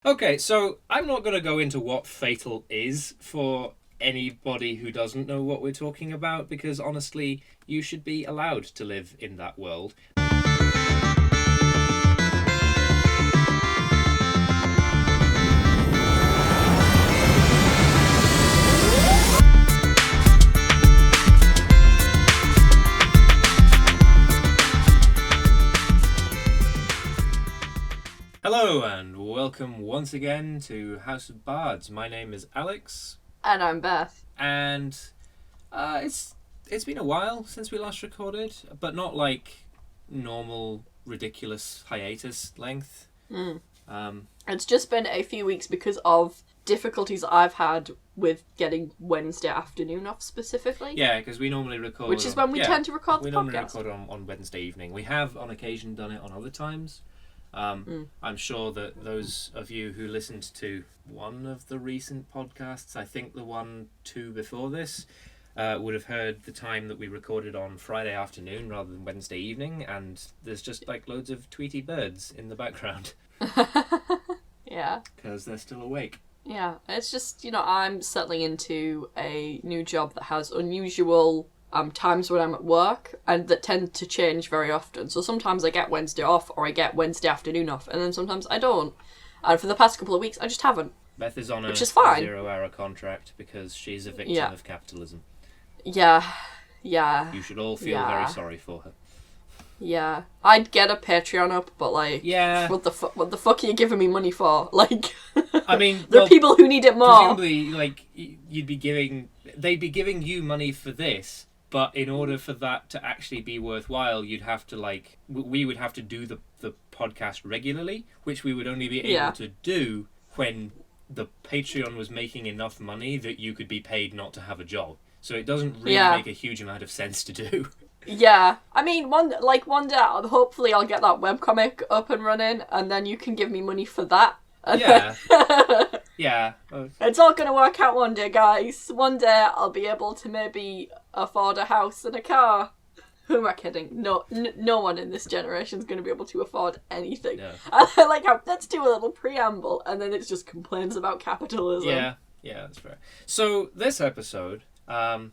Okay, so I'm not going to go into what Fatal is for anybody who doesn't know what we're talking about, because honestly, you should be allowed to live in that world. Hello and welcome once again to House of Bards. My name is Alex. And I'm Beth. And it's been a while since we last recorded, but not like normal, ridiculous hiatus length. It's just been a few weeks because of difficulties I've had with getting Wednesday afternoon off specifically. Yeah, because we normally record... Which is when we tend to record the podcast. We normally record on Wednesday evening. We have on occasion done it on other times. I'm sure that those of you who listened to one of the recent podcasts, I think the two before this, would have heard the time that we recorded on Friday afternoon rather than Wednesday evening, and there's just like loads of Tweety birds in the background. Yeah. Because they're still awake. Yeah, it's just, I'm settling into a new job that has unusual times when I'm at work, and that tend to change very often. So sometimes I get Wednesday off, or I get Wednesday afternoon off, and then sometimes I don't. And for the past couple of weeks, I just haven't. Beth is on a which is fine. 0-hour contract because she's a victim of capitalism. Yeah. You should all feel very sorry for her. Yeah, I'd get a Patreon up, but what the fuck are you giving me money for? Like, I mean, there are people who need it more. Presumably, they'd be giving you money for this, but in order for that to actually be worthwhile, you'd have to we would have to do the podcast regularly, which we would only be able to do when the Patreon was making enough money that you could be paid not to have a job. So it doesn't really make a huge amount of sense to do. Yeah, I mean, one day, hopefully I'll get that webcomic up and running, and then you can give me money for that. Yeah. Yeah. It's all gonna work out one day, guys. One day I'll be able to maybe afford a house and a car. Who am I kidding? No one in this generation is going to be able to afford anything. No. I like how let's do a little preamble, and then it just complains about capitalism. Yeah, that's fair. So this episode, the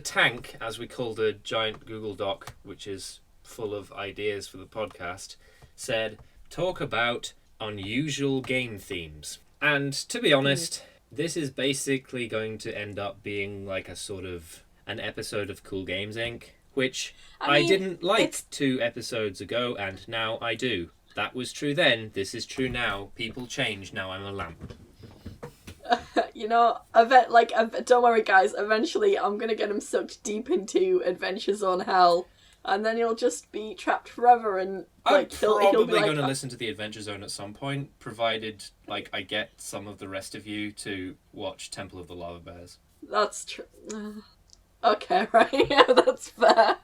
tank, as we call the giant Google Doc, which is full of ideas for the podcast, said, talk about unusual game themes. And to be honest, this is basically going to end up being like a sort of an episode of Cool Games Inc., which I didn't like 2 episodes ago, and now I do. That was true then, this is true now. People change, now I'm a lamp. Don't worry, guys. Eventually, I'm gonna get him sucked deep into Adventure Zone hell, and then he'll just be trapped forever. And I'm probably going to listen to the Adventure Zone at some point, provided I get some of the rest of you to watch Temple of the Lava Bears. That's true. Okay, right? Yeah, that's fair.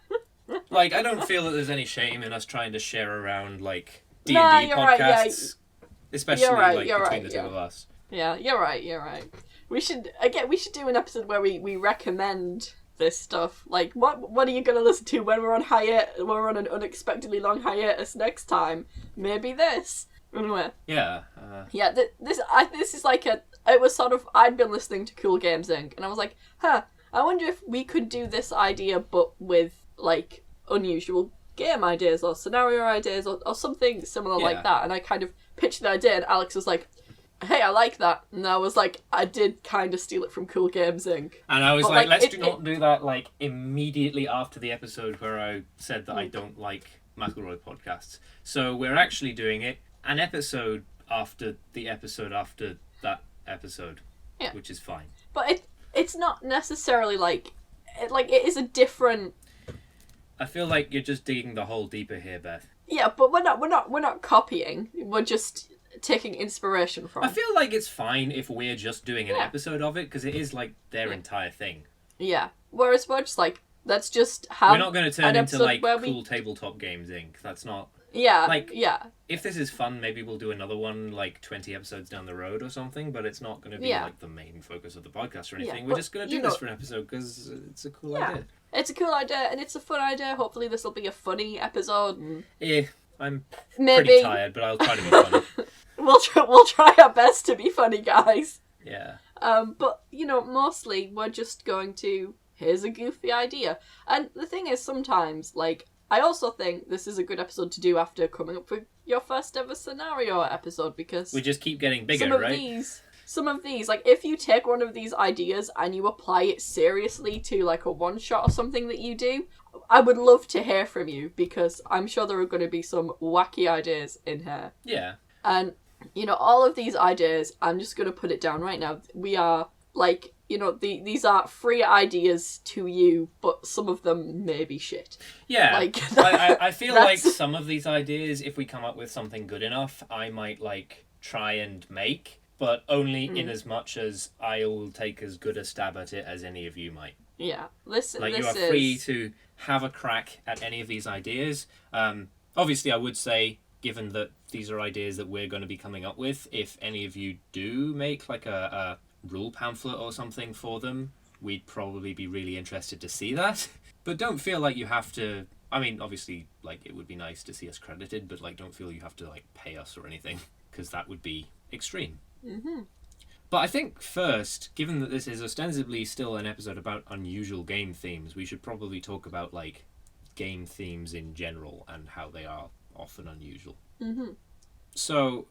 I don't feel that there's any shame in us trying to share around D&D podcasts, right, especially between the two of us. Yeah, you're right. We should do an episode where we recommend this stuff. Like, what are you gonna listen to when we're on an unexpectedly long hiatus next time? Maybe this. Anyway. Yeah. This is like it was sort of, I'd been listening to Cool Games Inc. and I was like, I wonder if we could do this idea but with unusual game ideas or scenario ideas or something similar like that. And I kind of pitched the idea, and Alex was like, hey, I like that. And I was like, I did kind of steal it from Cool Games Inc. And I was let's not do that immediately after the episode where I said that I don't like MacLeod podcasts. So we're actually doing it an episode after the episode after that episode, which is fine. But it's not necessarily it is a different. I feel like you're just digging the hole deeper here, Beth. Yeah, but we're not copying. We're just taking inspiration from. I feel like it's fine if we're just doing an episode of it, because it is their entire thing. Yeah. Whereas we're just let's just have. We're not going to turn into Cool Tabletop Games Inc. That's not. Yeah. If this is fun, maybe we'll do another one 20 episodes down the road or something. But it's not going to be the main focus of the podcast or anything. We're just going to do this for an episode because it's a cool idea. It's a cool idea and it's a fun idea. Hopefully, this will be a funny episode. Yeah. I'm Maybe pretty tired, but I'll try to be funny. we'll try our best to be funny, guys. Yeah. But mostly we're just going to, here's a goofy idea. And the thing is, sometimes, like, I also think this is a good episode to do after coming up with your first ever scenario episode, because We just keep getting bigger, some of these, like, if you take one of these ideas and you apply it seriously to, like, a one-shot or something that you do, I would love to hear from you, because I'm sure there are going to be some wacky ideas in here. Yeah. And, all of these ideas, I'm just going to put it down right now. We are, like, these are free ideas to you, but some of them may be shit. Yeah. Like, I feel like some of these ideas, if we come up with something good enough, I might, like, try and make, but only in as much as I will take as good a stab at it as any of you might. Yeah. You are free to have a crack at any of these ideas. Obviously, I would say, given that these are ideas that we're going to be coming up with, if any of you do make like a rule pamphlet or something for them, we'd probably be really interested to see that. But don't feel like you have to. I mean, obviously, like, it would be nice to see us credited, but like, don't feel you have to like pay us or anything, because that would be extreme. Mm-hmm. But I think first, given that this is ostensibly still an episode about unusual game themes, we should probably talk about like game themes in general and how they are often unusual. Mm-hmm. So,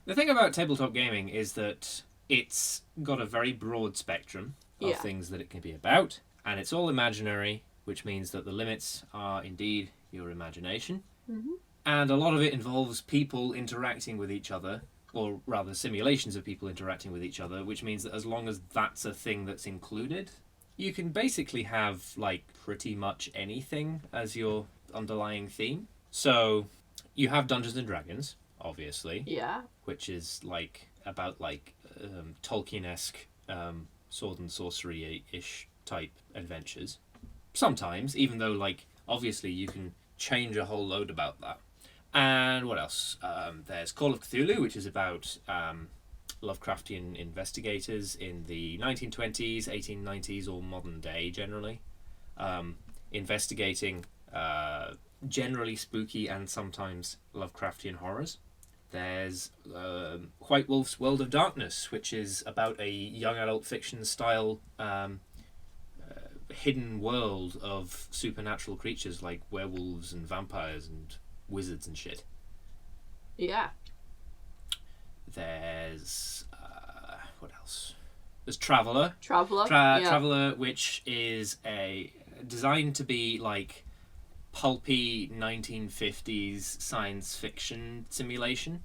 the thing about tabletop gaming is that it's got a very broad spectrum of things that it can be about, and it's all imaginary, which means that the limits are indeed your imagination. Mm-hmm. And a lot of it involves people interacting with each other, or rather simulations of people interacting with each other, which means that as long as that's a thing that's included, you can basically have like pretty much anything as your underlying theme. So you have Dungeons and Dragons, obviously. Yeah. Which is like about like Tolkien-esque sword and sorcery-ish type adventures. Sometimes, even though like obviously you can change a whole load about that. And what else? There's Call of Cthulhu, which is about Lovecraftian investigators in the 1920s, 1890s, or modern day generally, investigating generally spooky and sometimes Lovecraftian horrors. There's White Wolf's World of Darkness, which is about a young adult fiction style hidden world of supernatural creatures like werewolves and vampires and wizards and shit. Yeah. There's what else? There's Traveller. Traveller, which is designed to be like pulpy 1950s science fiction simulation.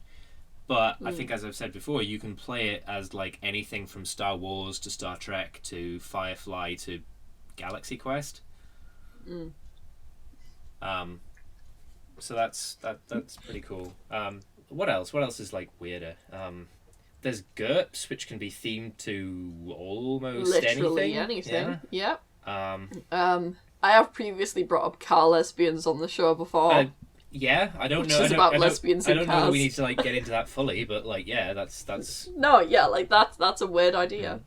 But I think, as I've said before, you can play it as like anything from Star Wars to Star Trek to Firefly to Galaxy Quest. So that's pretty cool. What else? What else is like weirder? There's GURPS, which can be themed to almost literally anything. Yeah. I have previously brought up car lesbians on the show before. Yeah, I don't know. Which is about lesbians in cars. I don't know that we need to like get into that fully, but like, yeah, that's. No, yeah, like that's a weird idea.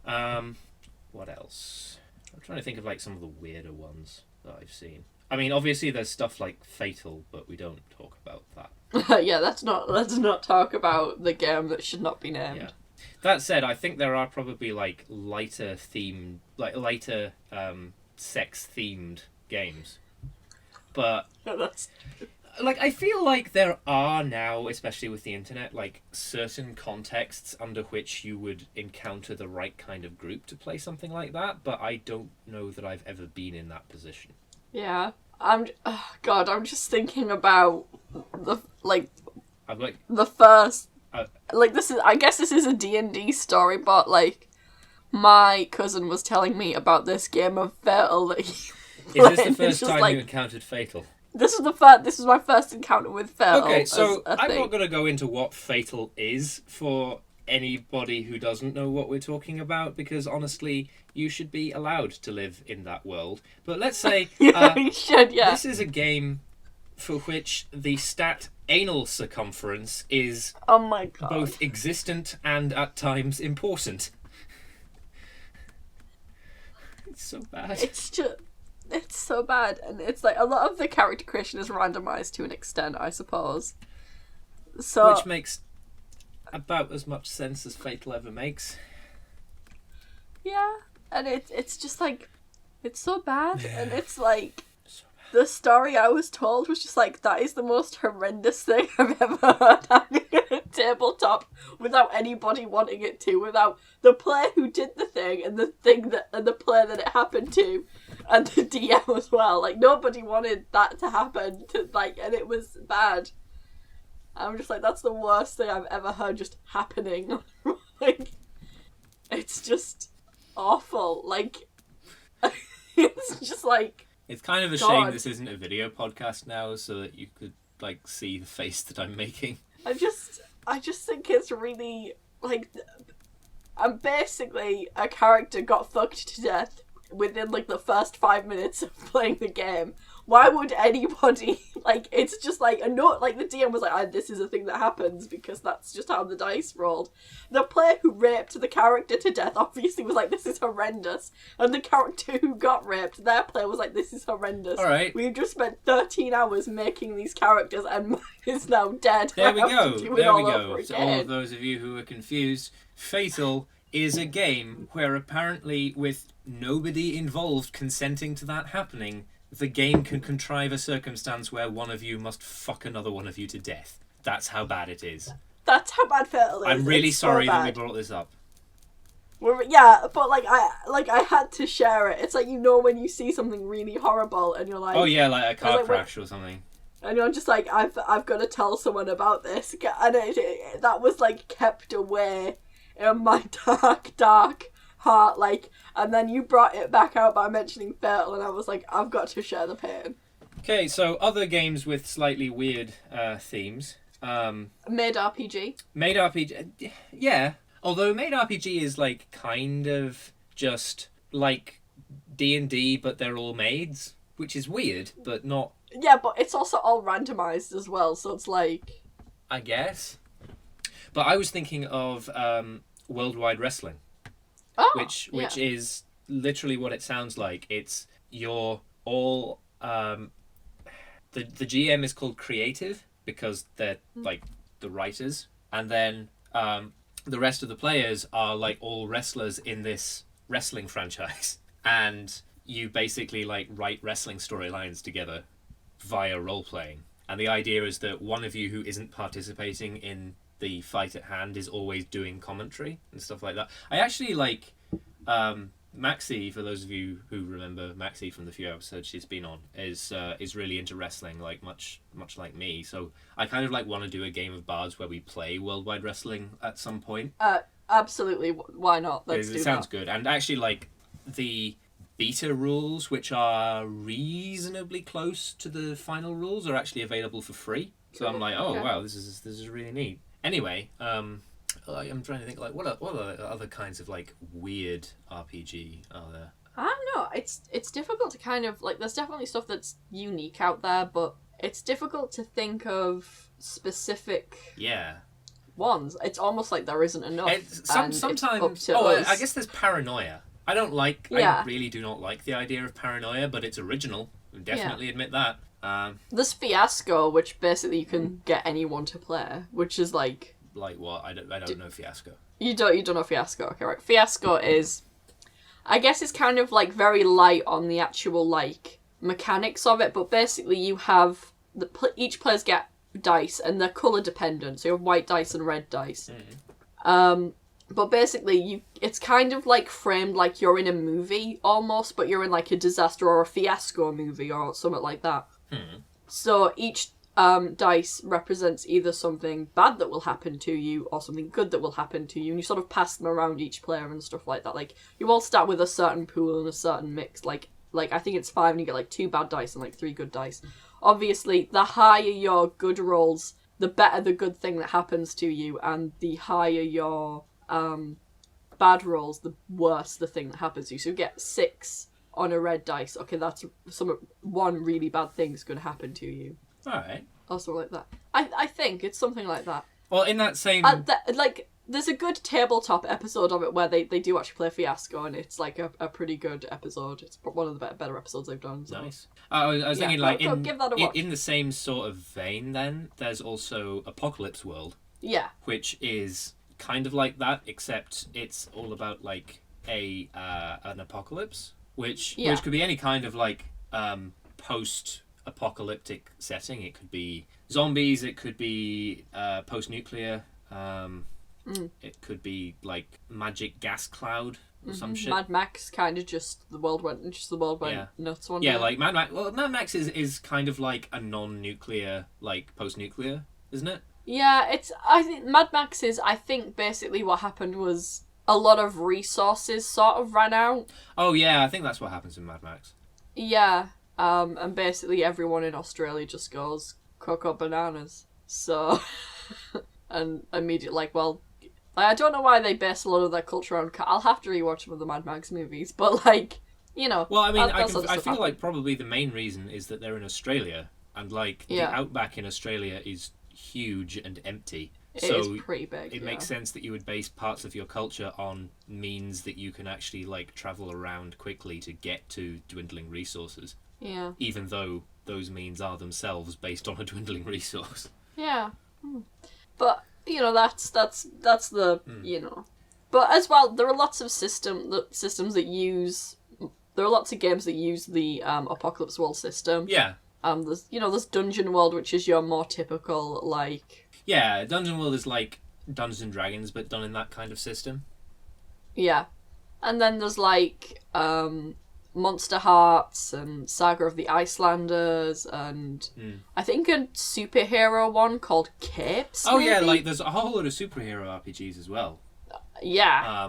What else? I'm trying to think of like some of the weirder ones that I've seen. I mean, obviously there's stuff like Fatal, but we don't talk about that. Yeah, let's not talk about the game that should not be named. Yeah. That said, I think there are probably like lighter sex themed games. But like, I feel like there are now, especially with the internet, like certain contexts under which you would encounter the right kind of group to play something like that, but I don't know that I've ever been in that position. Yeah. I'm just thinking about the first I guess this is a D&D story, but like my cousin was telling me about this game of Fatal that he played. Is this the first time you encountered Fatal? This was my first encounter with Fatal. Okay, so I'm not going to go into what Fatal is for anybody who doesn't know what we're talking about, because honestly, you should be allowed to live in that world. But let's say you should, yeah. This is a game for which the stat anal circumference is oh my God. both existent and at times important. It's so bad. It's just It's so bad, and it's like a lot of the character creation is randomized to an extent, I suppose. So which makes about as much sense as Fatal ever makes. yeah, and it's just like it's so bad, Yeah. and it's like the story I was told was just like that is the most horrendous thing I've ever heard happening in a tabletop without anybody wanting it to, without the player who did the thing and the thing that and the player that it happened to, and the DM as well. Like nobody wanted that to happen to and it was bad. I'm just like that's the worst thing I've ever heard just happening. Like it's just awful. Like it's just like. It's kind of a shame this isn't a video podcast now, so that you could like see the face that I'm making. I just think it's really like, and basically a character got fucked to death within like the first 5 minutes of playing the game. Why would anybody like? It's just like a note. Like the DM was like, "This is a thing that happens because that's just how the dice rolled." The player who raped the character to death obviously was like, "This is horrendous," and the character who got raped, their player was like, "This is horrendous." All right, we've just spent 13 hours making these characters, and mine is now dead. there we go. There we go. go. So all of those of you who are confused, Fatal is a game where apparently with nobody involved consenting to that happening, the game can contrive a circumstance where one of you must fuck another one of you to death. That's how bad it is. That's how bad Fatal is. I'm really it's sorry so that we brought this up. Yeah, but I had to share it. It's like when you see something really horrible and you're like, oh yeah, like a car crash or something. And you're just like, I've got to tell someone about this, and that was like kept away in my dark heart, like, and then you brought it back out by mentioning Fatal, and I was like, I've got to share the pain. Okay, so other games with slightly weird themes. Made RPG. Made RPG, yeah. Although Made RPG is like kind of just like D&D, but they're all maids, which is weird, but not. Yeah, but it's also all randomized as well, so it's like. I guess. But I was thinking of Worldwide Wrestling. Which is literally what it sounds like. It's you're all the GM is called creative because they're like the writers, and then the rest of the players are like all wrestlers in this wrestling franchise, and you basically like write wrestling storylines together via role playing. And the idea is that one of you who isn't participating in the fight at hand is always doing commentary and stuff like that. I actually like Maxie, for those of you who remember Maxie from the few episodes she's been on, is really into wrestling, like much like me. So I kind of like want to do a game of Bards where we play Worldwide Wrestling at some point. Absolutely, why not? Let's do that. It sounds good. And actually, like the beta rules, which are reasonably close to the final rules, are actually available for free. So I'm like, oh wow, this is really neat. Anyway, I'm trying to think like what are other kinds of like weird RPG are there? I don't know. It's difficult to kind of like. There's definitely stuff that's unique out there, but it's difficult to think of specific ones. It's almost like there isn't enough. Sometimes. I guess there's Paranoia. I really do not like the idea of Paranoia, but it's original. I definitely admit that. There's Fiasco, which basically you can get anyone to play, which is like. Like what? I don't know Fiasco. You don't know Fiasco, okay, right? Fiasco is, I guess, it's kind of like very light on the actual like mechanics of it, but basically you have each players get dice and they're color dependent, so you have white dice and red dice. But basically it's kind of like framed like you're in a movie almost, but you're in like a disaster or a fiasco movie or something like that. So each dice represents either something bad that will happen to you or something good that will happen to you, and you sort of pass them around each player and stuff like that. Like you all start with a certain pool and a certain mix. Like I think it's 5 and you get like 2 bad dice and like 3 good dice. Obviously, the higher your good rolls, the better the good thing that happens to you, and the higher your bad rolls, the worse the thing that happens to you. So you get 6 on a red dice. Okay, that's one really bad thing's going to happen to you. All right. Or something like that. I think it's something like that. Well, in that same... there's a good tabletop episode of it where they do actually play Fiasco, and it's like a pretty good episode. It's one of the better episodes they've done. So. Nice. I was thinking, like, give that a watch. in the same sort of vein, then, there's also Apocalypse World. Yeah. Which is kind of like that, except it's all about, like, an apocalypse, which could be any kind of, like, post-apocalyptic setting. It could be zombies, it could be post-nuclear, it could be, like, magic gas cloud or some shit. Mad Max, kind of just the world went nuts one day. Yeah, like Mad Max. Well, Mad Max is kind of like a non-nuclear, like post-nuclear, isn't it? Yeah, I think Mad Max is. I think basically what happened was a lot of resources sort of ran out. Oh yeah, I think that's what happens in Mad Max. Yeah, and basically everyone in Australia just goes cocoa bananas. So, and immediately like, well. I don't know why they base a lot of their culture on... I'll have to rewatch some of the Mad Max movies, but, like, you know... Well, I mean, I feel like probably the main reason is that they're in Australia, and, like, the outback in Australia is huge and empty. It is pretty big, It makes sense that you would base parts of your culture on means that you can actually, like, travel around quickly to get to dwindling resources. Yeah. Even though those means are themselves based on a dwindling resource. Yeah. But... You know, that's the, you know. But as well, there are lots of systems that use... There are lots of games that use the Apocalypse World system. Yeah. There's Dungeon World, which is your more typical, like... Yeah, Dungeon World is like Dungeons and Dragons, but done in that kind of system. Yeah. And then there's, like, Monster Hearts and Saga of the Icelanders and I think a superhero one called Capes. Oh, maybe? Yeah, like there's a whole lot of superhero RPGs as well. Yeah.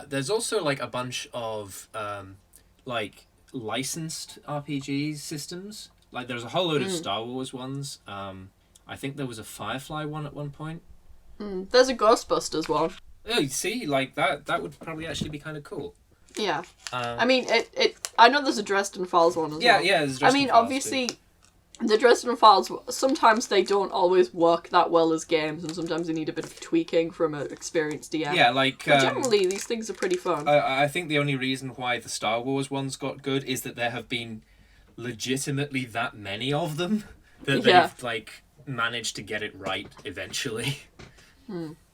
There's also like a bunch of like licensed RPG systems. Like there's a whole load of Star Wars ones. I think there was a Firefly one at one point. There's a Ghostbusters one. Oh, you see, like that would probably actually be kind of cool. Yeah. I mean, I know there's a Dresden Files one as well. Yeah, there's Dresden Files obviously, too. The Dresden Files, sometimes they don't always work that well as games, and sometimes they need a bit of tweaking from an experienced DM. Yeah, like... But generally, these things are pretty fun. I think the only reason why the Star Wars ones got good is that there have been legitimately that many of them that they've, like, managed to get it right eventually.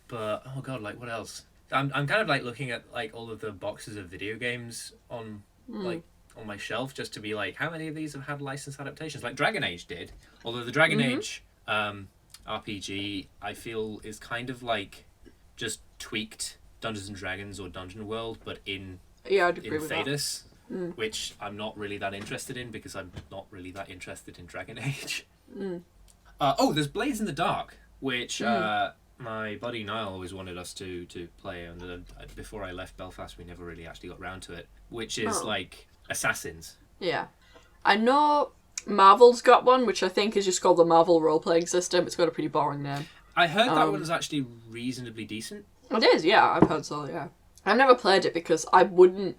But, oh god, like, what else? I'm kind of like looking at like all of the boxes of video games on like on my shelf just to be like, how many of these have had licensed adaptations? Like Dragon Age did, although the Dragon Age RPG I feel is kind of like just tweaked Dungeons and Dragons or Dungeon World, but in I'd agree with Thedas, which I'm not really that interested in because I'm not really that interested in Dragon Age. There's Blades in the Dark, which. My buddy Niall always wanted us to play, and before I left Belfast, we never really actually got round to it. Which is like Assassins. Yeah, I know Marvel's got one, which I think is just called the Marvel role-playing system. It's got a pretty boring name. I heard that one's actually reasonably decent. It is, yeah. I've heard so. Yeah, I've never played it because I wouldn't.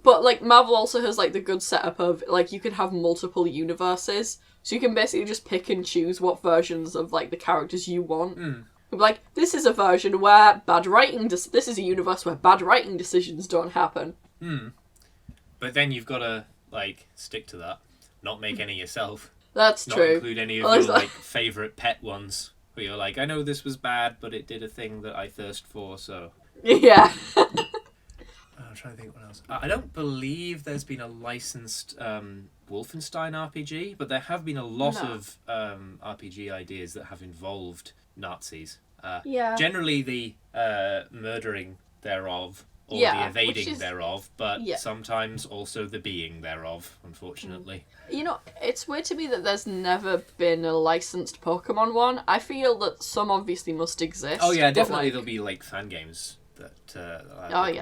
But like Marvel also has like the good setup of like you can have multiple universes. So you can basically just pick and choose what versions of like the characters you want. Like, this is a version where this is a universe where bad writing decisions don't happen. But then you've got to like stick to that, not make any yourself. That's not true. Include any of your like favorite pet ones where you're like, I know this was bad, but it did a thing that I thirst for, so yeah. I'm trying to think what else. I don't believe there's been a licensed Wolfenstein RPG, but there have been a lot of RPG ideas that have involved Nazis. Generally the murdering thereof, or the evading thereof, but sometimes also the being thereof, unfortunately. You know, it's weird to me that there's never been a licensed Pokemon one. I feel that some obviously must exist. Oh yeah, definitely there'll be like fan games that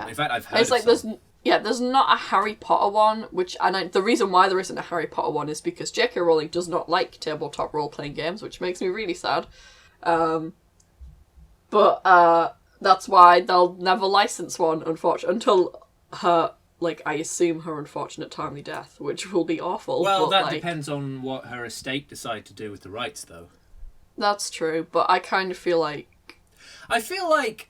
in fact I've heard it's like some. there's not a Harry Potter one, the reason why there isn't a Harry Potter one is because J.K. Rowling does not like tabletop role-playing games, which makes me really sad. But that's why they'll never license one, unfortunately, until her, like, I assume her unfortunate timely death, which will be awful. Well, but, that depends on what her estate decide to do with the rights, though. That's true, but I kind of feel like... I feel like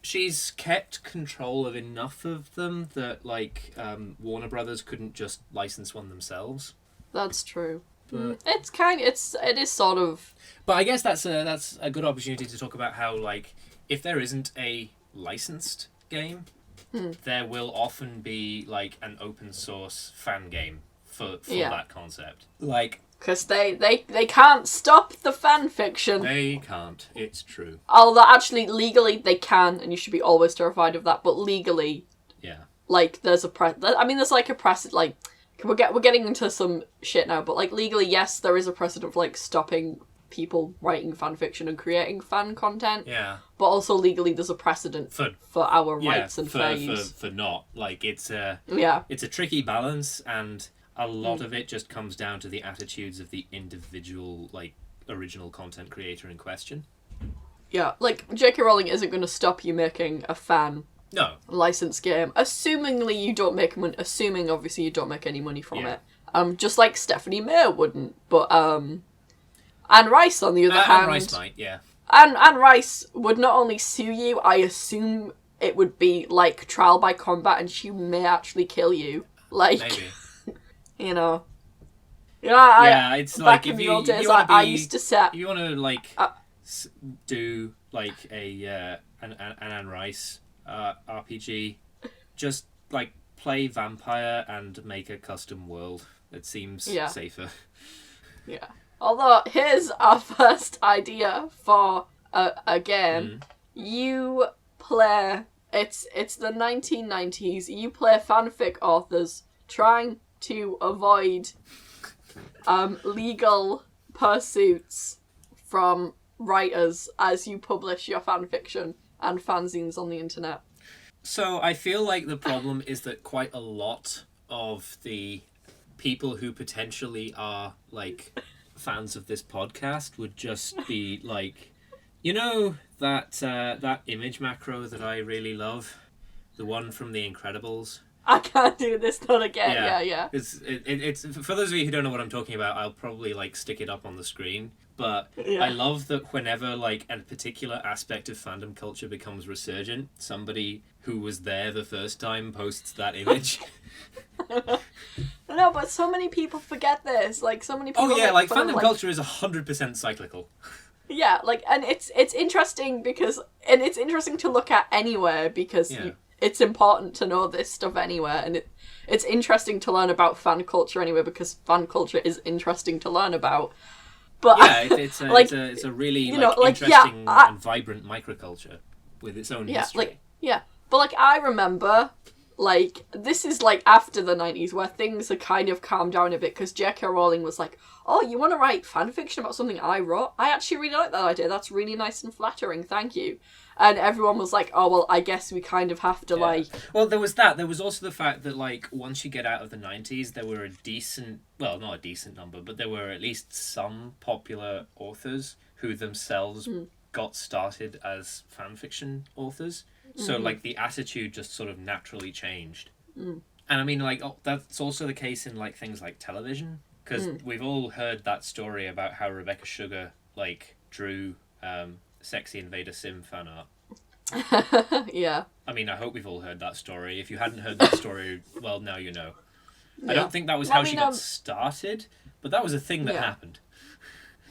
she's kept control of enough of them that like Warner Brothers couldn't just license one themselves. That's true. But, It is sort of. but I guess that's a good opportunity to talk about how like if there isn't a licensed game, there will often be like an open source fan game for that concept. Like. Because they can't stop the fan fiction. They can't. It's true. Although actually legally they can, and you should be always terrified of that. But legally, yeah, like there's like a precedent. Like we're getting into some shit now, but like legally, yes, there is a precedent of like stopping people writing fan fiction and creating fan content. Yeah. But also legally, there's a precedent for our rights and fair use. For not like it's a tricky balance and. A lot of it just comes down to the attitudes of the individual, like, original content creator in question. Yeah, like, J.K. Rowling isn't going to stop you making a fan license game. Assuming, obviously, you don't make any money from it. Just like Stephanie Meyer wouldn't. But, Anne Rice, on the other hand... Anne Rice might, yeah. Anne Rice would not only sue you, I assume it would be, like, trial by combat, and she may actually kill you. Like... Maybe. You know. It's like if I used to set. You want to like do like an Anne Rice RPG, just like play vampire and make a custom world. It seems safer. Yeah. Although here's our first idea for a game. You play. It's the 1990s. You play fanfic authors trying to avoid legal pursuits from writers as you publish your fanfiction and fanzines on the internet. So I feel like the problem is that quite a lot of the people who potentially are like fans of this podcast would just be like, you know, that image macro that I really love, the one from The Incredibles. I can't do this not again. Yeah. It's for those of you who don't know what I'm talking about, I'll probably like stick it up on the screen. But I love that whenever like a particular aspect of fandom culture becomes resurgent, somebody who was there the first time posts that image. No, but so many people forget this. Like so many people. Oh yeah, like fandom culture is 100% cyclical. Yeah, like and it's interesting it's interesting to look at anywhere because. It's important to know this stuff anywhere, and it's interesting to learn about fan culture anywhere because fan culture is interesting to learn about. But it's a really interesting and vibrant microculture with its own history. But like I remember, like this is like after the 90s where things had kind of calmed down a bit because J.K. Rowling was like, "Oh, you want to write fan fiction about something I wrote? I actually really like that idea. That's really nice and flattering. Thank you." And everyone was like, "Oh well, I guess we kind of have to like." Well, there was that. There was also the fact that like once you get out of the 90s, there were not a decent number, but there were at least some popular authors who themselves got started as fan fiction authors. So like the attitude just sort of naturally changed. And I mean, like that's also the case in like things like television, because we've all heard that story about how Rebecca Sugar like drew. Sexy Invader Sim fan art. Yeah. I mean, I hope we've all heard that story. If you hadn't heard that story, well, now you know. Yeah. I don't think that was how she got started, but that was a thing that happened.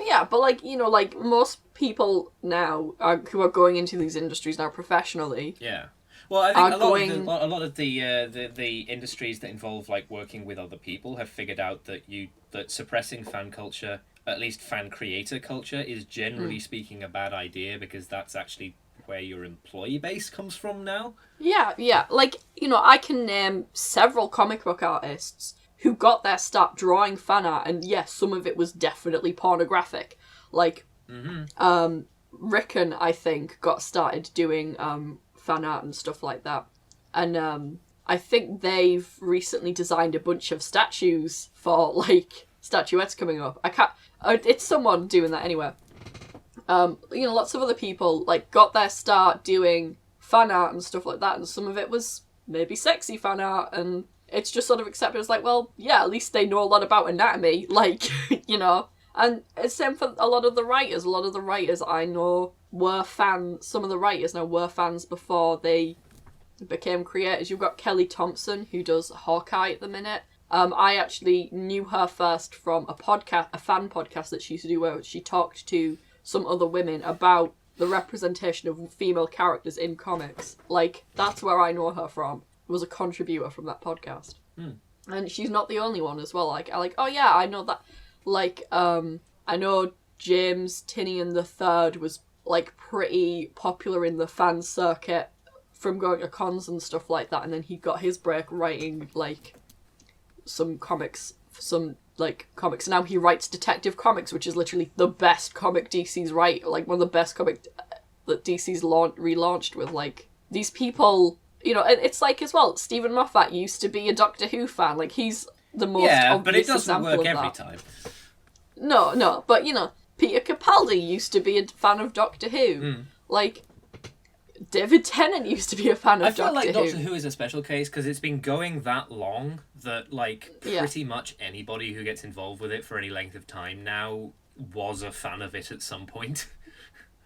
Yeah, but like, you know, like most people now who are going into these industries now professionally. Yeah. Well, I think a lot of the industries that involve like working with other people have figured out that suppressing fan culture, at least fan creator culture, is generally speaking a bad idea because that's actually where your employee base comes from now. Yeah. Like, you know, I can name several comic book artists who got their start drawing fan art, and yes, some of it was definitely pornographic. Like, Rickon, I think, got started doing fan art and stuff like that. And I think they've recently designed a bunch of statues for, like, statuettes coming up. It's someone doing that anyway. You know, lots of other people, like, got their start doing fan art and stuff like that, and some of it was maybe sexy fan art, and it's just sort of accepted as, like, well, yeah, at least they know a lot about anatomy, like, you know. And it's same for a lot of the writers. A lot of the writers I know were fans. Some of the writers now were fans before they became creators. You've got Kelly Thompson, who does Hawkeye at the minute. I actually knew her first from a fan podcast that she used to do, where she talked to some other women about the representation of female characters in comics. Like, that's where I know her from. Was a contributor from that podcast. And she's not the only one as well. Oh yeah, I know that. Like, I know James Tynion III was, like, pretty popular in the fan circuit from going to cons and stuff like that, and then he got his break writing, like, some comics. Now he writes Detective Comics, which is literally the best comic DC's write, like, one of the best comic that DC's relaunched with, like, these people, you know, and it's like, as well, Stephen Moffat used to be a Doctor Who fan, like, he's the most obvious but it doesn't example work of every that. time. No, but, you know, Peter Capaldi used to be a fan of Doctor Who. Like, David Tennant used to be a fan of Doctor Who. I feel like Doctor Who is a special case because it's been going that long that, like, pretty much anybody who gets involved with it for any length of time now was a fan of it at some point.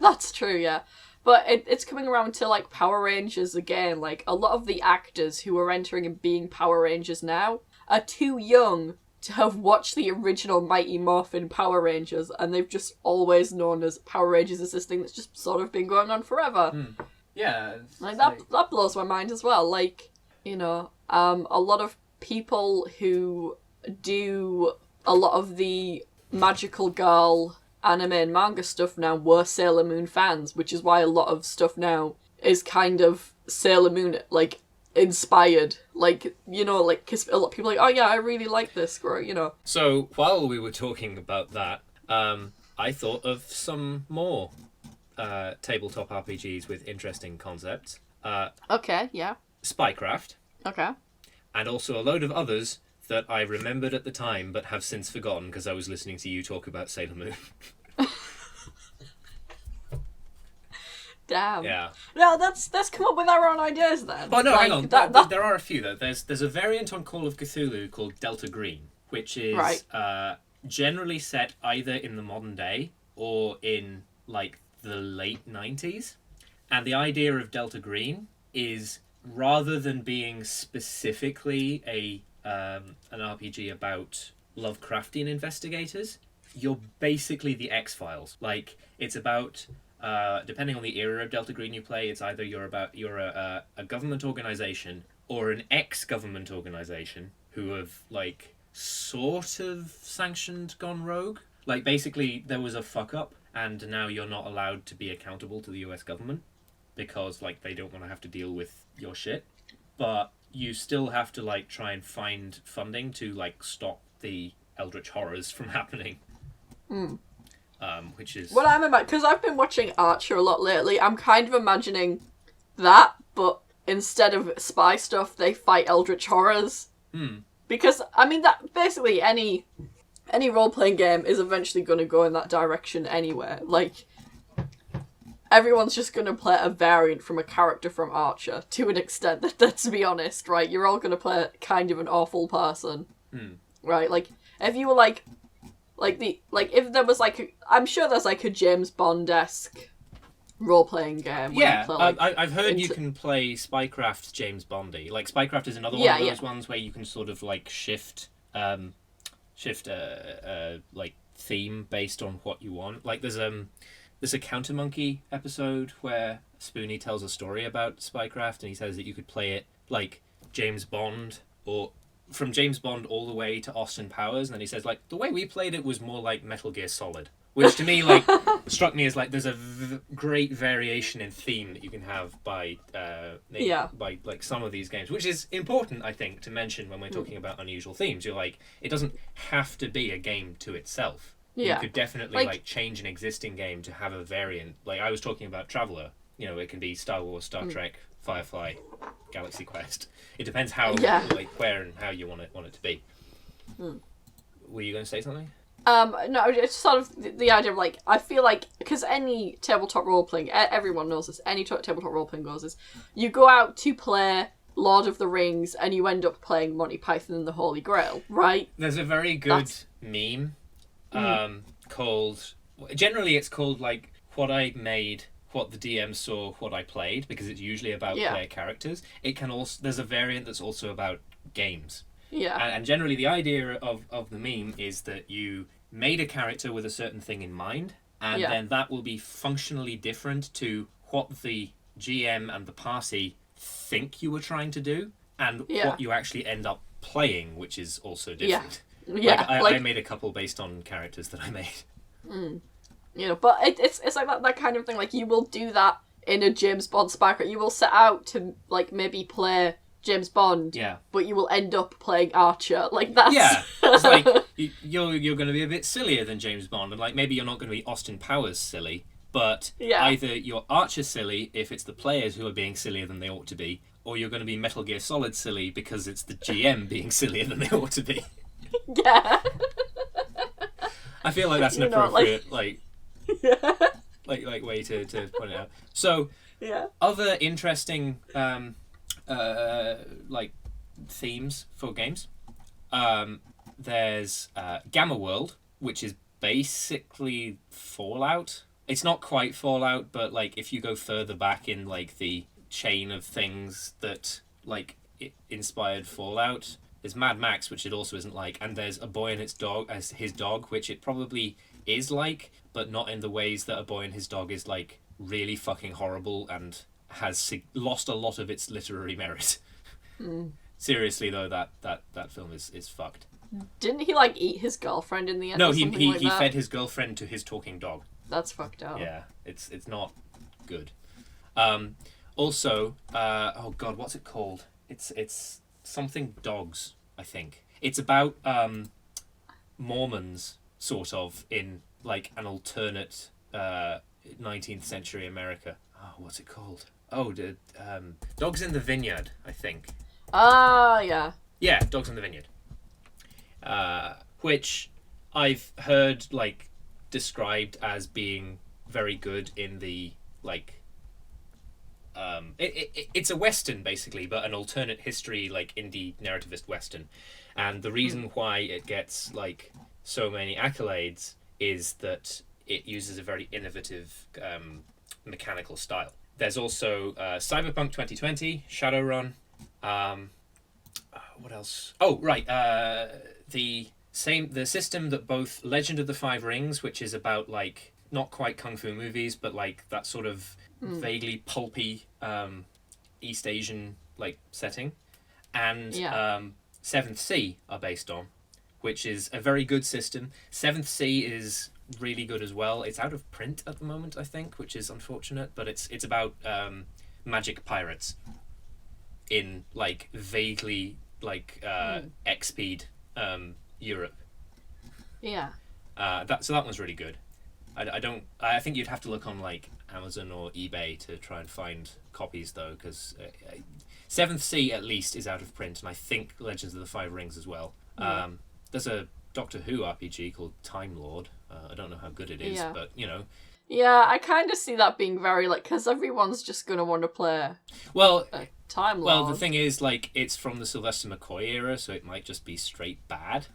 That's true, yeah. But it's coming around to, like, Power Rangers again. Like, a lot of the actors who are entering and being Power Rangers now are too young to have watched the original Mighty Morphin Power Rangers, and they've just always known as Power Rangers as this thing that's just sort of been going on forever. Yeah. That blows my mind as well. Like, you know, a lot of people who do a lot of the magical girl anime and manga stuff now were Sailor Moon fans, which is why a lot of stuff now is kind of Sailor Moon, like, inspired. Like, you know, like, because a lot of people are like, oh yeah, I really like this, you know. So, while we were talking about that, I thought of some more tabletop RPGs with interesting concepts. Okay, yeah. Spycraft. Okay. And also a load of others that I remembered at the time but have since forgotten because I was listening to you talk about Sailor Moon. Damn. Yeah. No, let's come up with our own ideas then. Oh no, like, hang on. There are a few though. There's a variant on Call of Cthulhu called Delta Green, which is generally set either in the modern day or in, like, the late 90s. And the idea of Delta Green is, rather than being specifically an RPG about Lovecraftian investigators, you're basically the X-Files. Like, it's about, depending on the era of Delta Green you play, it's either you're a government organization or an ex-government organization who have, like, sort of gone rogue. Like, basically, there was a fuck-up, and now you're not allowed to be accountable to the US government because, like, they don't want to have to deal with your shit. But you still have to, like, try and find funding to, like, stop the eldritch horrors from happening. Which is... What I'm imagining, because I've been watching Archer a lot lately, I'm kind of imagining that, but instead of spy stuff, they fight eldritch horrors. Because, I mean, that basically any role-playing game is eventually going to go in that direction anyway. Like, everyone's just going to play a variant from a character from Archer, to an extent, let's be honest, right? You're all going to play kind of an awful person. Right? Like, if you were, if there was, like, I'm sure there's, like, a James Bond-esque role-playing game. Yeah, play, like, I've heard you can play Spycraft James Bondy. Like, Spycraft is another one of those ones where you can sort of, like, shift like, theme based on what you want. Like, there's a Countermonkey episode where Spoonie tells a story about Spycraft, and he says that you could play it like James Bond, or from James Bond all the way to Austin Powers, and then he says, like, the way we played it was more like Metal Gear Solid. Which to me, like, struck me as, like, there's a great variation in theme that you can have by like, some of these games, which is important, I think, to mention when we're talking about unusual themes. You're like, it doesn't have to be a game to itself. Yeah. You could definitely, like, change an existing game to have a variant. Like, I was talking about Traveller. You know, it can be Star Wars, Star Trek, Firefly, Galaxy Quest. It depends how, like, where and how you want it to be. Were you going to say something? No, it's sort of the idea of, like, I feel like, because any tabletop role-playing, everyone knows this, any tabletop role-playing goes is, you go out to play Lord of the Rings and you end up playing Monty Python and the Holy Grail, right? There's a very good meme called... Generally, it's called, like, what I made, what the DM saw, what I played, because it's usually about player characters. It can also... There's a variant that's also about games. Yeah. And generally, the idea of the meme is that you made a character with a certain thing in mind, and then that will be functionally different to what the GM and the party think you were trying to do, and what you actually end up playing, which is also different. Yeah. I made a couple based on characters that I made. You know, but it's like that kind of thing. Like, you will do that in a James Bond spec. You will set out to, like, maybe play James Bond, but you will end up playing Archer. Like, that's... Yeah, it's like, you're going to be a bit sillier than James Bond, and, like, maybe you're not going to be Austin Powers silly, but either you're Archer silly if it's the players who are being sillier than they ought to be, or you're going to be Metal Gear Solid silly because it's the GM being sillier than they ought to be. Yeah. I feel like that's an appropriate, like way to point it out. So, other interesting, like, themes for games. There's Gamma World, which is basically Fallout. It's not quite Fallout, but, like, if you go further back in, like, the chain of things that, like, it inspired Fallout, there's Mad Max, which it also isn't like, and there's A Boy and His Dog, which it probably is like, but not in the ways that A Boy and His Dog is, like, really fucking horrible and has lost a lot of its literary merit. Seriously, though, that film is fucked. Didn't he, like, eat his girlfriend in the end? No, he fed his girlfriend to his talking dog. That's fucked up. Yeah, it's not good. Also, oh god, what's it called? It's something dogs, I think. It's about Mormons, sort of, in, like, an alternate 19th century America. Oh, what's it called? Oh, Dogs in the Vineyard, I think. Yeah. Yeah, Dogs in the Vineyard. Which I've heard, like, described as being very good in the, like... It's a Western, basically, but an alternate history, like, indie narrativist Western. And the reason why it gets, like, so many accolades is that it uses a very innovative mechanical style. There's also Cyberpunk 2020, Shadowrun. What else? Oh, right. The system that both Legend of the Five Rings, which is about, like, not quite kung fu movies, but, like, that sort of vaguely pulpy East Asian, like, setting, and Seventh Sea are based on, which is a very good system. Seventh Sea is really good as well. It's out of print at the moment, I think, which is unfortunate, but it's about magic pirates in, like, vaguely, like, X-Speed Europe. Yeah. So that one's really good. I think you'd have to look on, like, Amazon or eBay to try and find copies, though, because Seventh Sea at least is out of print, and I think Legends of the Five Rings as well. There's a Doctor Who RPG called Time Lord. I don't know how good it is, but, you know. Yeah, I kind of see that being very, like, because everyone's just going to want to play Time Lord. Well, the thing is, like, it's from the Sylvester McCoy era, so it might just be straight bad.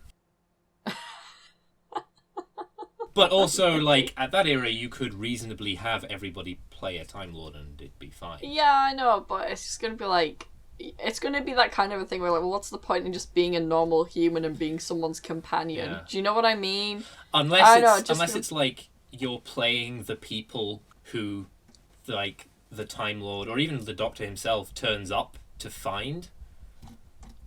But also, like, at that era, you could reasonably have everybody play a Time Lord and it'd be fine. Yeah, I know, but it's just going to be, like... It's going to be that kind of a thing where, like, well, what's the point in just being a normal human and being someone's companion? Yeah. Do you know what I mean? Unless it's, like, you're playing the people who, like, the Time Lord, or even the Doctor himself, turns up to find,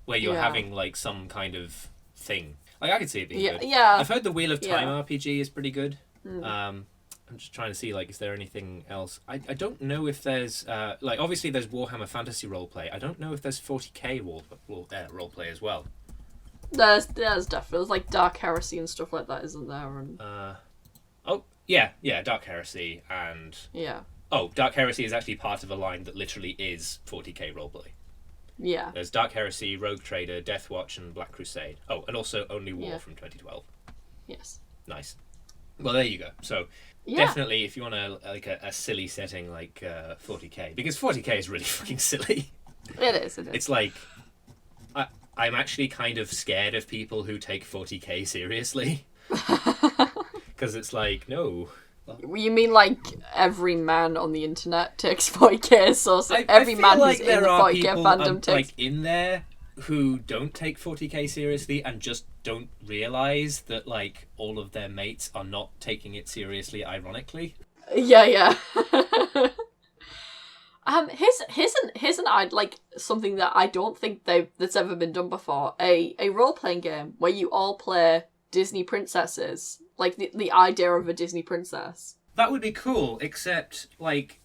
where you're having, like, some kind of thing. Like, I could see it being good. Yeah. I've heard the Wheel of Time RPG is pretty good. I'm just trying to see, like, is there anything else? I don't know if there's... like, obviously there's Warhammer Fantasy Roleplay. I don't know if there's 40k roleplay as well. There's definitely... There's, like, Dark Heresy and stuff like that, isn't there? And... Yeah, Dark Heresy and... Yeah. Oh, Dark Heresy is actually part of a line that literally is 40k roleplay. Yeah. There's Dark Heresy, Rogue Trader, Death Watch, and Black Crusade. Oh, and also Only War from 2012. Yes. Nice. Well, there you go. So, definitely, if you want a silly setting like 40k, because 40k is really fucking silly. It is. It's like, I'm actually kind of scared of people who take 40k seriously. Because it's like, no. You mean like every man on the internet takes 40k, so every I feel man like who's in the there are 40k people, fandom takes... like, in there who don't take 40k seriously and just don't realise that, like, all of their mates are not taking it seriously ironically. Yeah. Here's an like something that I don't think that's ever been done before. A role-playing game where you all play Disney princesses. Like, the idea of a Disney princess. That would be cool, except, like,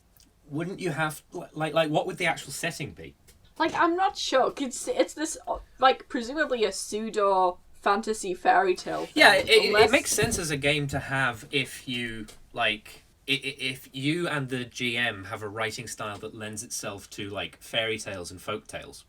wouldn't you have... Like what would the actual setting be? Like, I'm not sure. It's this, like, presumably a pseudo-fantasy fairy tale thing. Yeah, it makes sense as a game to have if you, like... If you and the GM have a writing style that lends itself to, like, fairy tales and folk tales.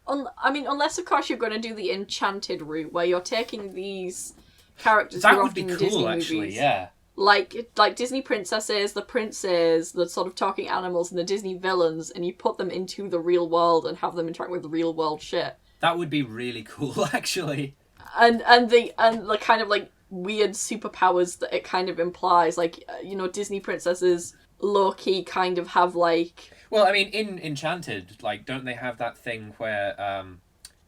I mean, unless, of course, you're going to do the enchanted route, where you're taking these characters that who are would be often in cool, Disney actually, movies. yeah. Like Disney princesses, the princes, the sort of talking animals, and the Disney villains, and you put them into the real world and have them interact with real world shit. That would be really cool, actually. And the kind of, like, weird superpowers that it kind of implies, like, you know, Disney princesses low-key kind of have, like... Well, I mean, in Enchanted, like, don't they have that thing where,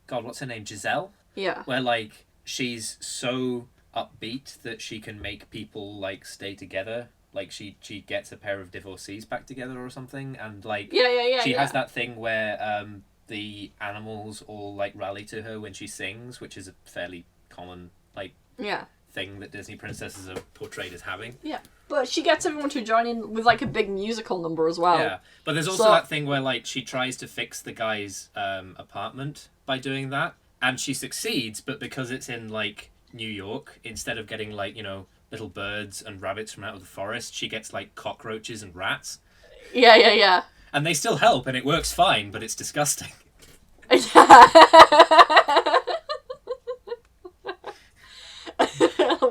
God, what's her name, Giselle? Yeah. Where, like, she's so upbeat that she can make people, like, stay together. Like, she gets a pair of divorcees back together or something, and, like... She has that thing where, the animals all, like, rally to her when she sings, which is a fairly common, like... Yeah. Thing that Disney princesses are portrayed as having. Yeah. But she gets everyone to join in with, like, a big musical number as well. Yeah. But there's also that thing where, like, she tries to fix the guy's apartment by doing that. And she succeeds, but because it's in, like, New York, instead of getting, like, you know, little birds and rabbits from out of the forest, she gets, like, cockroaches and rats. Yeah. And they still help, and it works fine, but it's disgusting. Yeah.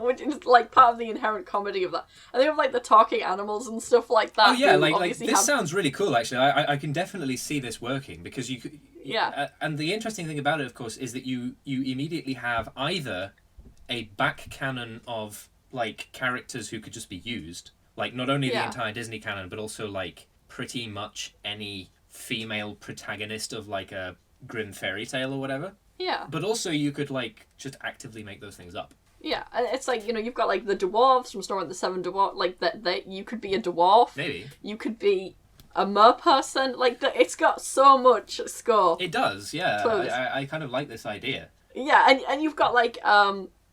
Which is, like, part of the inherent comedy of that. And they have, like, the talking animals and stuff like that. Oh yeah, like this sounds really cool, actually. I can definitely see this working, because you could... Yeah. And the interesting thing about it, of course, is that you immediately have either a back canon of, like, characters who could just be used, like, not only the entire Disney canon, but also, like, pretty much any female protagonist of, like, a grim fairy tale or whatever. Yeah. But also you could, like, just actively make those things up. Yeah, and it's like, you know, you've got, like, the dwarves from Snow and the Seven Dwarfs, like, that you could be a dwarf. Maybe. You could be a merperson. Like, it's got so much scope. It does, yeah. I kind of like this idea. Yeah, and you've got, like,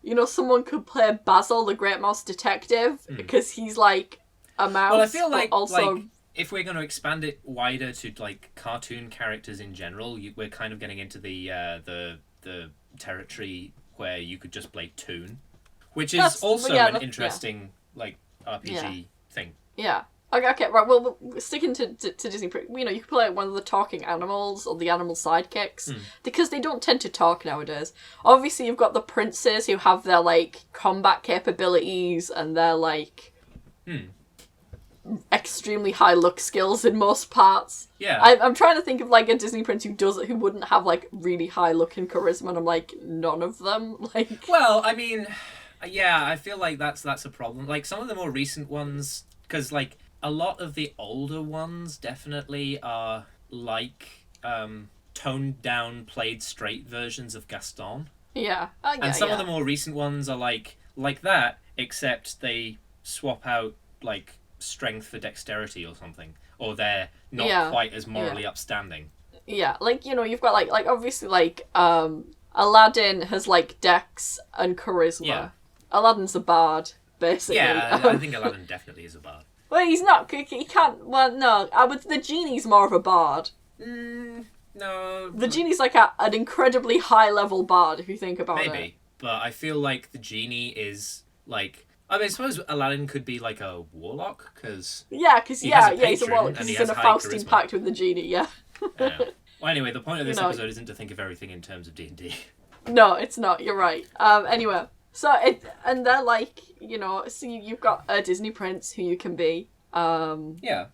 you know, someone could play Basil, the Great Mouse Detective, because he's, like, a mouse. Well, I feel like, also... like, if we're going to expand it wider to, like, cartoon characters in general, we're kind of getting into the territory where you could just play Toon, which is also an interesting, like, RPG thing. Yeah. Okay, right, well, sticking to Disney, you know, you could play one of the talking animals or the animal sidekicks, because they don't tend to talk nowadays. Obviously, you've got the princes who have their, like, combat capabilities and their, like, extremely high look skills in most parts. Yeah. I'm trying to think of, like, a Disney prince who wouldn't have, like, really high look and charisma, and I'm like, none of them. Like, well, I mean, yeah, I feel like that's a problem. Like, some of the more recent ones, because, like, a lot of the older ones definitely are, like, toned down, played straight versions of Gaston. Yeah. And some of the more recent ones are, like that, except they swap out, like, strength for dexterity or something, or they're not quite as morally upstanding. Yeah, like, you know, you've got, like obviously, like, Aladdin has, like, dex and charisma. Yeah. Aladdin's a bard, basically. Yeah, I think Aladdin definitely is a bard. Well, he's not, he can't, well, no, the genie's more of a bard. No. The genie's, like, an incredibly high-level bard, if you think about it. Maybe, but I feel like the genie is, like... I mean, I suppose Aladdin could be, like, a warlock, because... Yeah, because, he's a warlock, because he's in a Faustine charisma. pact with the genie, yeah. Yeah. Well, anyway, the point of this episode isn't to think of everything in terms of D&D. No, it's not, you're right. Anyway, so and they're, like, you know, so you've got a Disney prince who you can be. Yeah.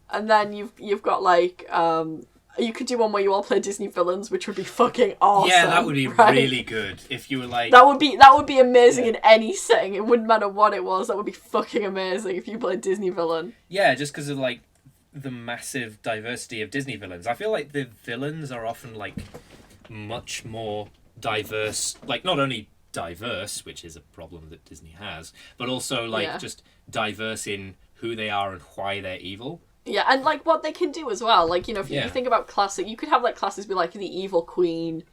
And then you've got, like, you could do one where you all play Disney villains, which would be fucking awesome. Yeah, that would be right? really good if you were like... That would be amazing in any setting. It wouldn't matter what it was. That would be fucking amazing if you played Disney villain. Yeah, just because of like the massive diversity of Disney villains. I feel like the villains are often like much more diverse. Like not only diverse, which is a problem that Disney has, but also like just diverse in who they are and why they're evil. Yeah, and like what they can do as well. Like, you know, if you think about classic, you could have like classes be like the evil queen,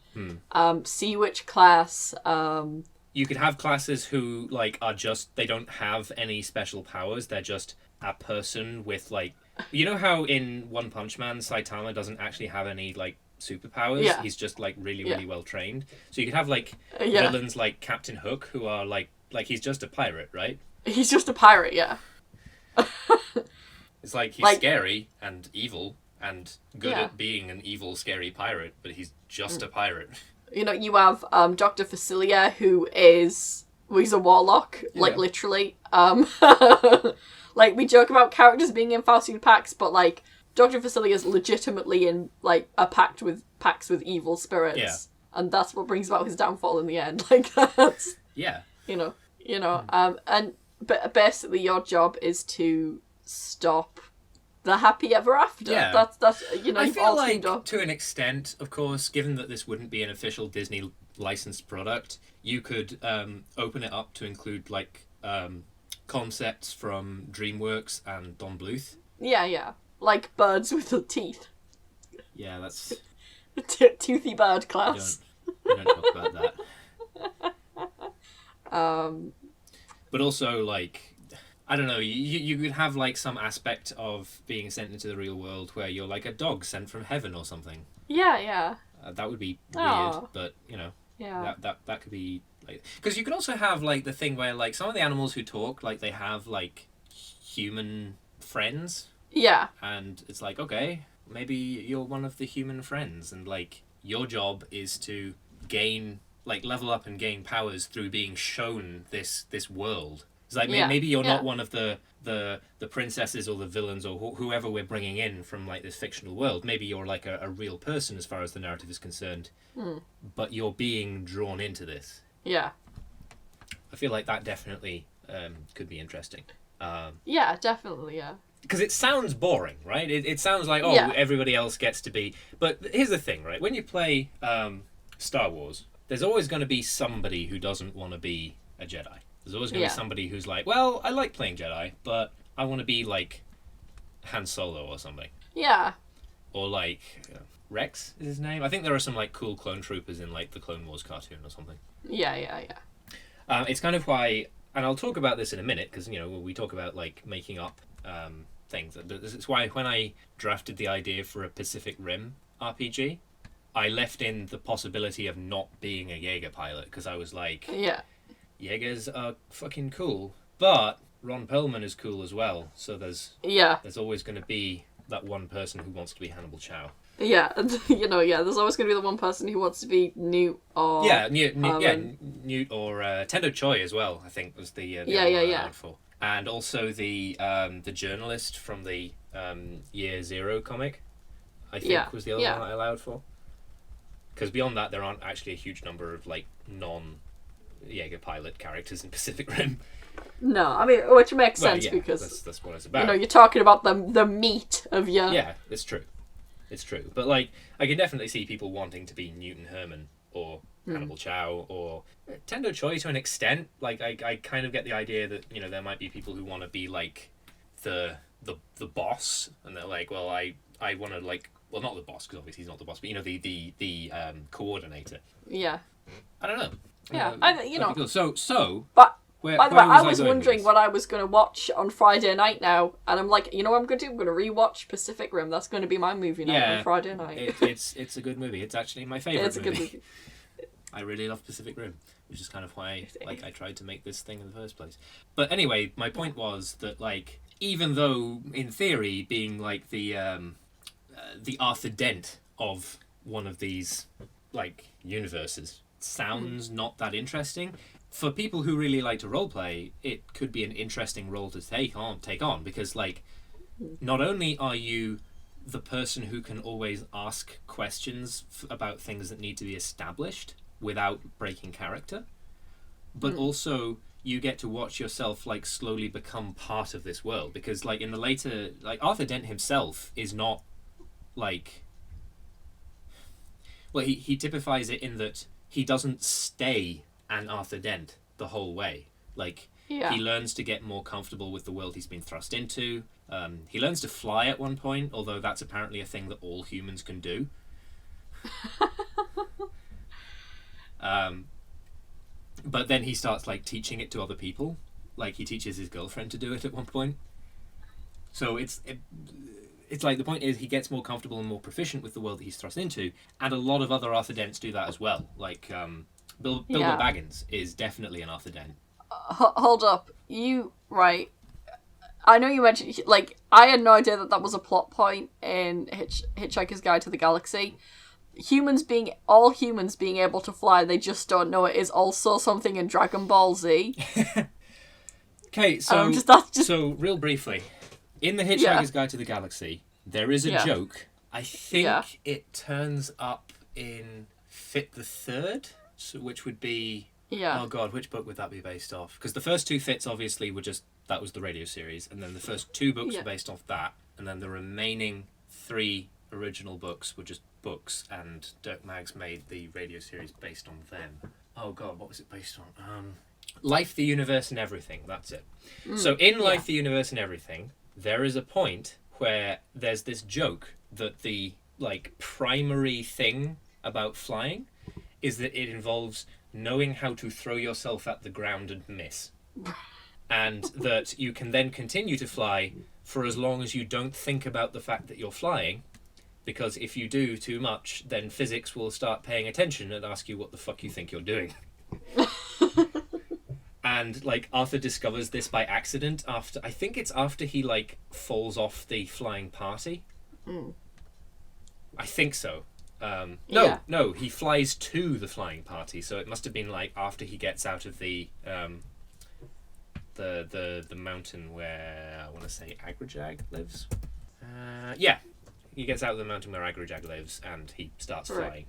sea witch class. You could have classes who like are just, they don't have any special powers. They're just a person with like, you know how in One Punch Man Saitama doesn't actually have any like superpowers. Yeah. He's just like really well trained. So you could have like villains like Captain Hook who are like he's just a pirate, right? He's just a pirate, yeah. It's like he's scary and evil and good at being an evil, scary pirate, but he's just a pirate. You know, you have Dr. Facilia, he's a warlock, like literally. Like we joke about characters being in Faustian pacts, but like Dr. Facilia is legitimately in like a pacts with evil spirits, and that's what brings about his downfall in the end. Like that's you know, and but basically your job is to stop the happy ever after. Yeah. That's you know, I you've feel all like teamed up. to an extent, of course, given that this wouldn't be an official Disney licensed product, you could open it up to include like concepts from DreamWorks and Don Bluth. Yeah. Like birds with the teeth. Yeah, that's... Toothy bird class. We don't talk about that. But also, like, I don't know, you could have, like, some aspect of being sent into the real world where you're, like, a dog sent from heaven or something. Yeah. That would be weird, but, you know, that could be, like... Because you could also have, like, the thing where, like, some of the animals who talk, like, they have, like, human friends. Yeah. And it's like, okay, maybe you're one of the human friends, and, like, your job is to gain... like level up and gain powers through being shown this world. It's like maybe you're not one of the princesses or the villains or whoever we're bringing in from like this fictional world. Maybe you're like a real person as far as the narrative is concerned, but you're being drawn into this. Yeah. I feel like that definitely could be interesting. Yeah, definitely, yeah. Because it sounds boring, right? It sounds like, everybody else gets to be... But here's the thing, right? When you play Star Wars... there's always going to be somebody who doesn't want to be a Jedi. There's always going to be somebody who's like, well, I like playing Jedi, but I want to be like Han Solo or something. Yeah. Or like Rex is his name. I think there are some like cool clone troopers in like the Clone Wars cartoon or something. Yeah. It's kind of why, and I'll talk about this in a minute because you know we talk about like making up things. It's why when I drafted the idea for a Pacific Rim RPG. I left in the possibility of not being a Jaeger pilot because I was like, Jaegers are fucking cool, but Ron Perlman is cool as well. So there's always going to be that one person who wants to be Hannibal Chow. Yeah, you know, there's always going to be the one person who wants to be Newt or Newt or Tendo Choi as well. I think was the other one I allowed for, and also the journalist from the Year Zero comic. I think was the other one I allowed for. Because beyond that, there aren't actually a huge number of like non-Jaeger pilot characters in Pacific Rim. No, I mean, which makes sense because that's what it's about. You know, you're talking about the meat of your. Yeah, it's true. But like, I can definitely see people wanting to be Newton Herman or Hannibal Chow or Tendo Choi to an extent. Like, I kind of get the idea that you know there might be people who want to be like the boss, and they're like, well, I want to like. Well, not the boss, because obviously he's not the boss, but, you know, the coordinator. Yeah. I don't know. Yeah, you know. Cool. So... But, by the way, I was wondering what I was going to watch on Friday night now, and I'm like, you know what I'm going to do? I'm going to rewatch Pacific Rim. That's going to be my movie night on Friday night. It's a good movie. It's actually my favourite movie. It's a good movie. I really love Pacific Rim, which is kind of why I tried to make this thing in the first place. But anyway, my point was that, like, even though, in theory, being, like, the Arthur Dent of one of these like universes sounds not that interesting. For people who really like to roleplay, it could be an interesting role to take on because like not only are you the person who can always ask questions about things that need to be established without breaking character. But also, you get to watch yourself like slowly become part of this world, because like in the later, like Arthur Dent himself is not like, well, he typifies it in that he doesn't stay an Arthur Dent the whole way. Like, he learns to get more comfortable with the world he's been thrust into. He learns to fly at one point, although that's apparently a thing that all humans can do. But then he starts like teaching it to other people. Like, he teaches his girlfriend to do it at one point. So it's like, the point is he gets more comfortable and more proficient with the world that he's thrust into, and a lot of other Arthur Dents do that as well. Like Bilbo Baggins is definitely an Arthur Dent. Hold up, right? I know you mentioned, like, I had no idea that was a plot point in Hitchhiker's Guide to the Galaxy. All humans being able to fly, they just don't know it, is also something in Dragon Ball Z. Okay, so so real briefly, in the Hitchhiker's Guide to the Galaxy, there is a joke. I think it turns up in Fit the Third, which would be... Oh god, which book would that be based off? Because the first two Fits obviously were just... That was the radio series, and then the first two books were based off that, and then the remaining 3 original books were just books, and Dirk Maggs made the radio series based on them. Oh god, what was it based on? Life, the Universe, and Everything, that's it. So in Life, the Universe, and Everything, there is a point where there's this joke that the like primary thing about flying is that it involves knowing how to throw yourself at the ground and miss. And that you can then continue to fly for as long as you don't think about the fact that you're flying, because if you do too much, then physics will start paying attention and ask you what the fuck you think you're doing. And like Arthur discovers this by accident after, I think it's after he like falls off the flying party. I think so. No, he flies to the flying party, so it must have been like after he gets out of the mountain where I want to say Agrajag lives. He gets out of the mountain where Agrajag lives and he starts flying.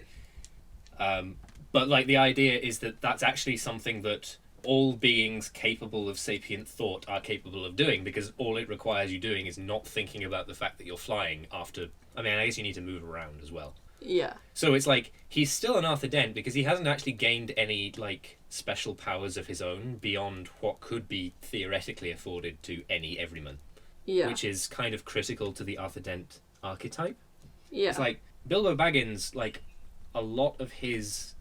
But like the idea is that that's actually something that all beings capable of sapient thought are capable of doing, because all it requires you doing is not thinking about the fact that you're flying after... I mean, I guess you need to move around as well. Yeah. So it's like, he's still an Arthur Dent because he hasn't actually gained any, like, special powers of his own beyond what could be theoretically afforded to any everyman. Yeah. Which is kind of critical to the Arthur Dent archetype. Yeah. It's like, Bilbo Baggins, like, a lot of his...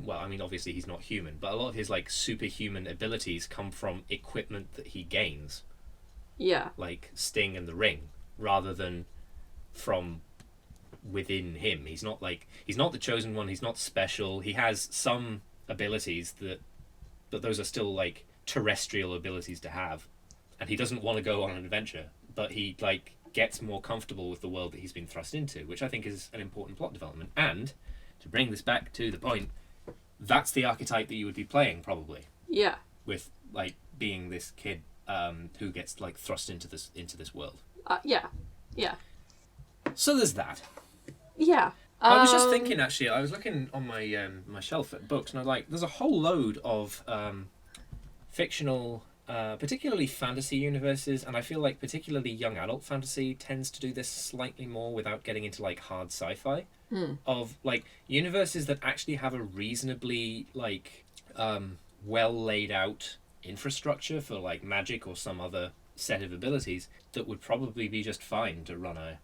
Well, I mean, obviously he's not human, but a lot of his, like, superhuman abilities come from equipment that he gains. Yeah. Like Sting and the Ring, rather than from within him. He's not the chosen one, he's not special. He has some abilities but those are still, like, terrestrial abilities to have. And he doesn't want to go on an adventure, but he, like, gets more comfortable with the world that he's been thrust into, which I think is an important plot development. And to bring this back to the point, that's the archetype that you would be playing, probably. Yeah. With, like, being this kid who gets, like, thrust into this world. Yeah. Yeah. So there's that. Yeah. I was just thinking, actually, I was looking on my my shelf at books, and I was like, there's a whole load of fictional, particularly fantasy universes, and I feel like particularly young adult fantasy tends to do this slightly more without getting into, like, hard sci-fi. Of, like, universes that actually have a reasonably, like, well laid out infrastructure for, like, magic or some other set of abilities that would probably be just fine to run a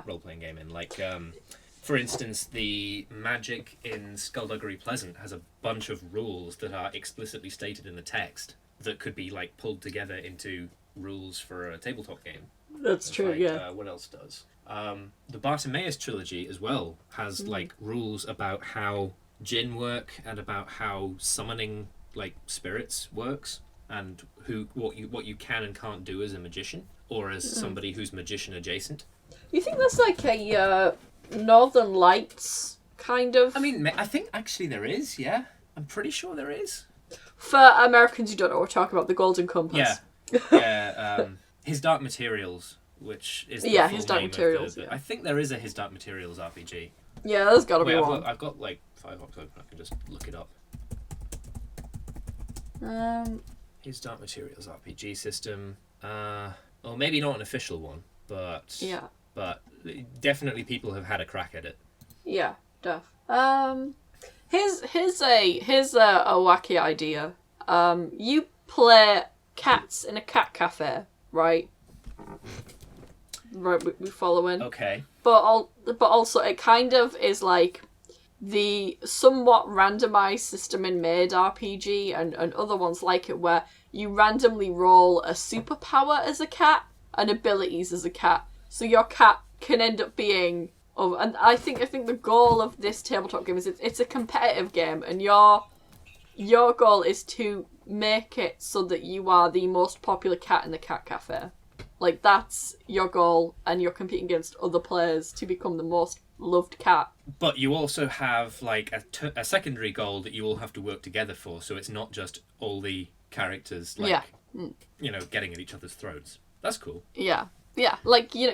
role-playing game in. Like, for instance, the magic in Skullduggery Pleasant has a bunch of rules that are explicitly stated in the text that could be, like, pulled together into rules for a tabletop game. That's true, like, yeah. What else does? The Bartimaeus trilogy as well has like rules about how djinn work and about how summoning, like, spirits works, and what you can and can't do as a magician or as somebody who's magician adjacent. You think that's like a Northern Lights kind of? I mean, I think actually there is. Yeah, I'm pretty sure there is. For Americans who don't know what we're talking about, the Golden Compass. Yeah. His Dark Materials which is the Yeah, full His Dark name Materials, of the... yeah. I think there is a His Dark Materials RPG. Yeah, there's gotta Wait, be one. I've got like Firefox open. I can just look it up. His Dark Materials RPG system. Well, maybe not an official one, but Yeah. but definitely people have had a crack at it. Yeah, def. Here's a wacky idea. You play cats in a cat cafe, right? Right, we following. Okay. But also it kind of is like the somewhat randomized system in Made RPG and other ones like it, where you randomly roll a superpower as a cat and abilities as a cat. So your cat can end up being and I think the goal of this tabletop game is it's a competitive game, and your goal is to make it so that you are the most popular cat in the cat cafe. Like, that's your goal, and you're competing against other players to become the most loved cat. But you also have like a secondary goal that you all have to work together for, so it's not just all the characters like getting at each other's throats. That's cool. Yeah. Yeah, like you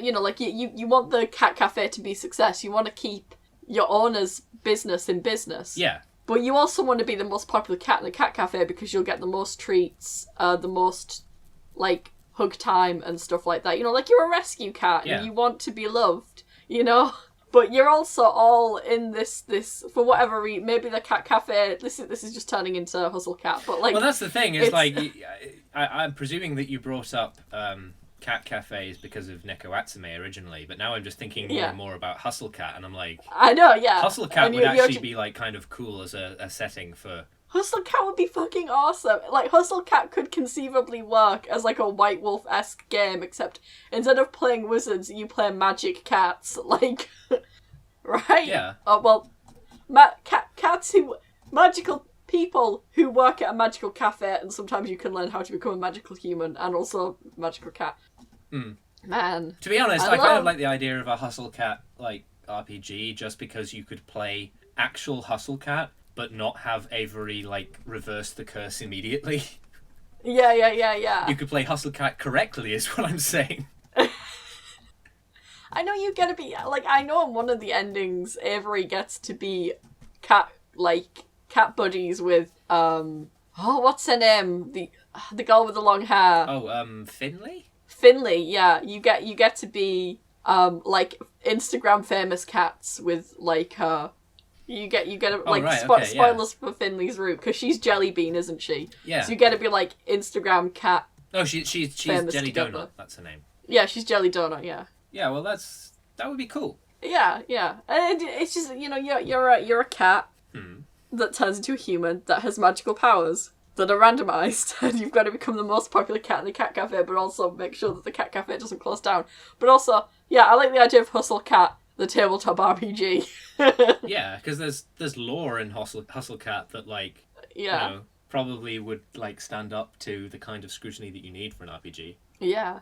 want the cat cafe to be a success. You want to keep your owner's business in business. Yeah. But you also want to be the most popular cat in the cat cafe because you'll get the most treats, the most like hug time and stuff like that. Like you're a rescue cat and you want to be loved, But you're also all in this for whatever reason. Maybe the cat cafe. This is just turning into Hustle Cat. But like, well, that's the thing. Is like I'm presuming that you brought up cat cafes because of Neko Atsume originally, but now I'm just thinking more and more about Hustle Cat, and I'm like, I know, yeah. Hustle Cat would actually be like kind of cool as a setting for. Hustle Cat would be fucking awesome. Like, Hustle Cat could conceivably work as like a White Wolf-esque game, except instead of playing wizards, you play magic cats. Like, right? Yeah. Oh well, cats who magical people who work at a magical cafe, and sometimes you can learn how to become a magical human and also magical cat. Man. To be honest, I kind of like the idea of a Hustle Cat like RPG, just because you could play actual Hustle Cat, but not have Avery like reverse the curse immediately. Yeah. You could play Hustle Cat correctly, is what I'm saying. I know you gotta be like. I know in one of the endings, Avery gets to be cat buddies with what's her name? The girl with the long hair. Oh, Finley? Finley, yeah. You get to be like Instagram famous cats with like her. You get to spoilers for Finley's route, because she's Jelly Bean, isn't she? Yeah. So you get to be like Instagram cat. Oh, she's Jelly together. Donut. That's her name. Yeah, she's Jelly Donut. Yeah. Yeah, well, that would be cool. Yeah. And it's just you're a cat that turns into a human that has magical powers that are randomized, and you've got to become the most popular cat in the cat cafe, but also make sure that the cat cafe doesn't close down. But also, yeah, I like the idea of Hustle Cat, the tabletop RPG. Yeah, because there's lore in Hustle Cat that like probably would like stand up to the kind of scrutiny that you need for an RPG. Yeah.